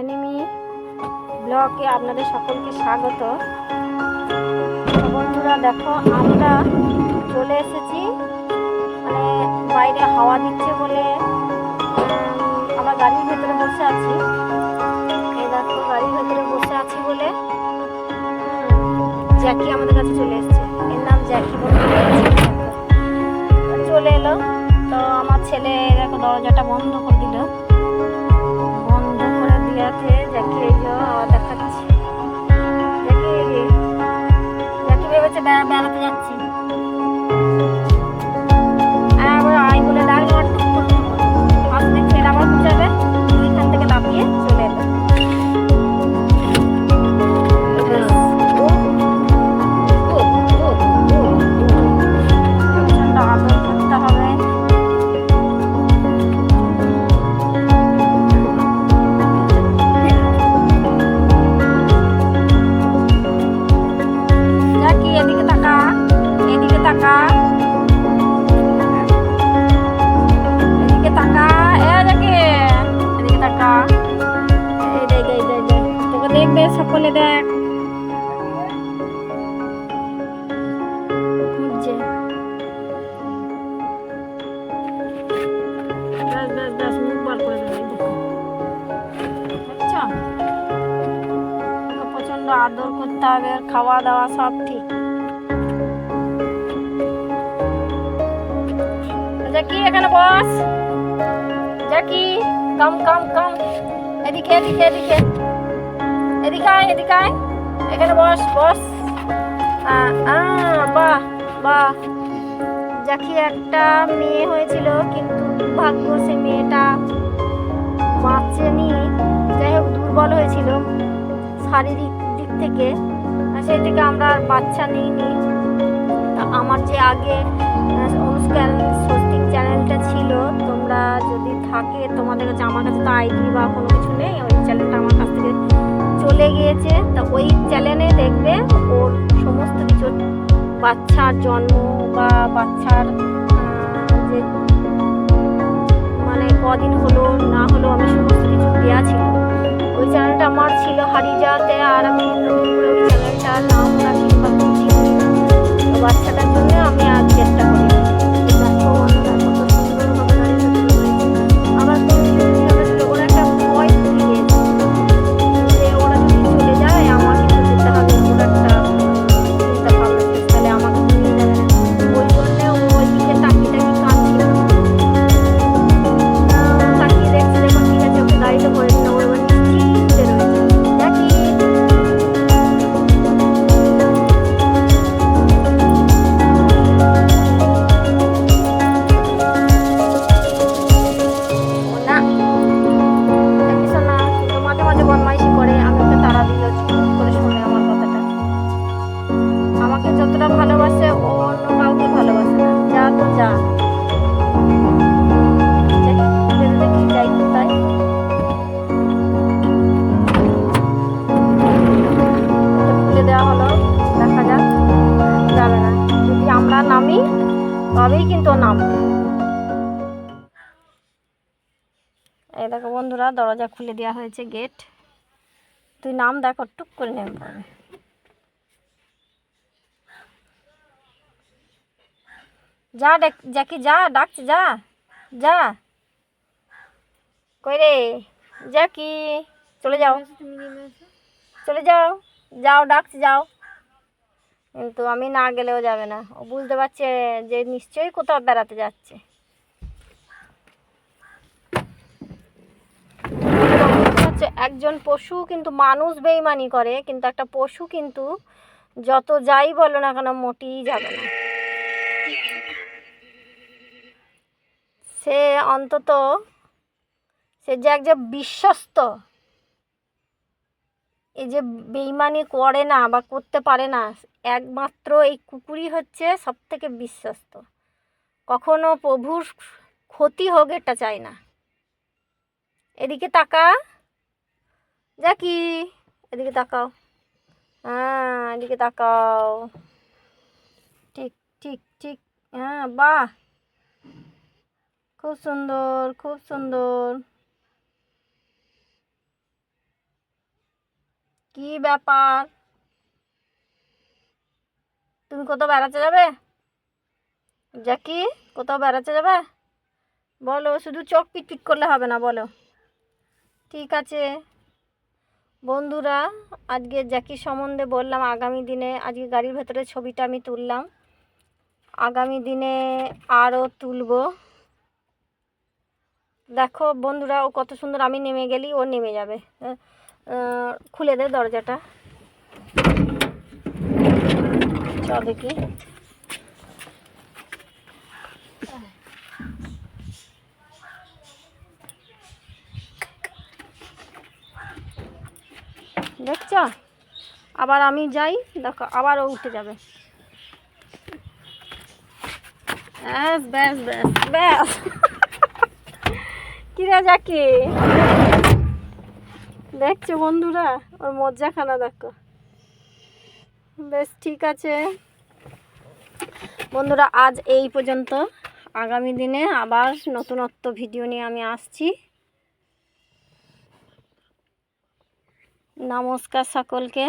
Enemy ব্লগে আপনাদের সকলকে স্বাগত। বন্ধুরা দেখো, আমরা চলে এসেছি, মানে বাইরে হাওয়া দিচ্ছে বলে আমরা গাড়ির ভেতরে বসে আছি। এই দেখো, গাড়ির ভেতরে বসে আছি বলে জ্যাকি আমাদের কাছে চলে এসেছে। এর নাম জ্যাকি চলে এলো। তো আমার ছেলে দেখো দরজাটা বন্ধ করে দিল। বন্ধ করে দিয়াতে জ্যাকি এই যে আবার দেখাচ্ছি। জ্যাকি ভেবেছে বেড়াতে যাচ্ছি, আবার আই বলে ডাকলে আমার টুক করে আসতে ছেড়ে আমার বুঝাবে, ওইখান থেকে লাফিয়ে চলে এলো। আদর করতে হবে। এদিকে তাকা, এদিকে তাকা, এদিকে তাকা, এদিকে তাকা। এই দেখ, তোকে দেখবে সকলে, দেখ খুঁজছে। ব্যাস মুখ বার করে দেবে। দেখছো, প্রচন্ড আদর করতে হবে, খাওয়া দাওয়া সব ঠিক। জ্যাকি এখানে বস, জ্যাকি কাম কাম কাম, এদিকে এদিকে এদিকে এদিকে আয়, এদিকে আয়, এখানে বস বস। বাহ বাহ, জ্যাকি একটা মেয়ে হয়েছিল, কিন্তু দুর্ভাগ্য সে মেয়েটা বাঁচেনি। যাই হোক, দুর্বল হয়েছিল শারীরিক দিক থেকে, সেই থেকে আমরা আর বাচ্চা নিইনি। আমার যে আগে অনুষ্ঠান স্বস্তিক চ্যানেলটা ছিল, তোমরা যদি থাকে তোমাদের কাছে, আমার কাছে তো আইডি বা কোনো কিছু নেই, ওই চ্যানেলটা আমার কাছ থেকে চলে গিয়েছে। তা ওই চ্যানেলে দেখবে ওর সমস্ত কিছু, বাচ্চার জন্ম বা বাচ্চার যে মানে কদিন হলো না হলো, আমি সমস্ত কিছু দেওয়া ছিল। ওই চ্যানেলটা আমার ছিল হারিয়ে যাওয়াতে, আর আমি নতুন করে ওই চ্যানেলটার নাম রাখি বা খুঁজি। তো বাচ্চাটার জন্য আমি আজ চেষ্টা করি। আমার ওরা একটা ভয় দিয়েছে যে ওরা যদি চলে যায় আমাকে তো যেতে হবে, ওরা একটা চিন্তা ভাবনা, তাহলে আমাকে তো নিয়ে যাবে না। ওই জন্যে ওই দিকে তাকিয়ে তাকিয়ে কাঁদছিল, তাকিয়ে দেখছে দেখো ঠিক আছে, ওকে গাড়িতে করে দিল, ওর এবার নিশ্চিন্তে রয়েছে। দেখি বদমাইশি করে, আমি ওকে তাড়া দিল, চুপ করে শোনে আমার কথাটা। আমাকে যতটা ভালোবাসে ও অন্য কাউকে ভালোবাসে না। যা তো যা, দেখি যাই কোথায়। খুলে দেওয়া হলো, দেখা যাক। যাবে না, যদি আমরা নামি তবেই কিন্তু নামবে। এই দেখো বন্ধুরা, দরজা খুলে দেওয়া হয়েছে, গেট। তুই নাম দেখো, টুক করে নেমে পড়বে। যা জ্যাকি, যা ডাকছে, যা যা। কই রে জ্যাকি, চলে যাও, চলে যাও, যাও ডাকছে, যাও। কিন্তু আমি না গেলেও যাবে না, ও বুঝতে পারছে যে নিশ্চয়ই কোথাও বেড়াতে যাচ্ছে। একজন পশু কিন্তু মানুষ বেইমানি করে, কিন্তু একটা পশু কিন্তু যত যাই বলো না কেন মোটেই যাবে না। সে অন্তত সে যে একজন বিশ্বস্ত, এই যে বেইমানি করে না বা করতে পারে না, একমাত্র এই কুকুরই হচ্ছে সব থেকে বিশ্বস্ত। কখনো প্রভুর ক্ষতি হোক এটা চায় না। এদিকে তাকা জ্যাকি, এদিকে তাকাও, হ্যাঁ এদিকে তাকাও, ঠিক ঠিক ঠিক, হ্যাঁ বাহ, খুব সুন্দর খুব সুন্দর। কি ব্যাপার, তুমি কোথাও বেড়াতে যাবে? জ্যাকি, কোথাও বেড়াতে যাবে? বলো, শুধু চোখ পিটপিট করলে হবে না, বলো। ঠিক আছে বন্ধুরা, আজকে জ্যাকির সম্বন্ধে বললাম। আগামী দিনে, আজকে গাড়ির ভেতরে ছবিটা আমি তুললাম, আগামী দিনে আরও তুলব। দেখো বন্ধুরা, ও কত সুন্দর, আমি নেমে গেলেই ও নেমে যাবে। খুলে দে দরজাটা, চল দেখি। দেখছ, আবার আমি যাই, দেখো আবার ও উঠে যাবে। ব্যাস ব্যাস ব্যাস ব্যাস। কিরে জ্যাকি, দেখছো বন্ধুরা ওর মজ্জাখানা, দেখো। বেশ ঠিক আছে বন্ধুরা, আজ এই পর্যন্ত। আগামী দিনে আবার নতুনত্ব ভিডিও নিয়ে আমি আসছি। নমস্কার সকলকে।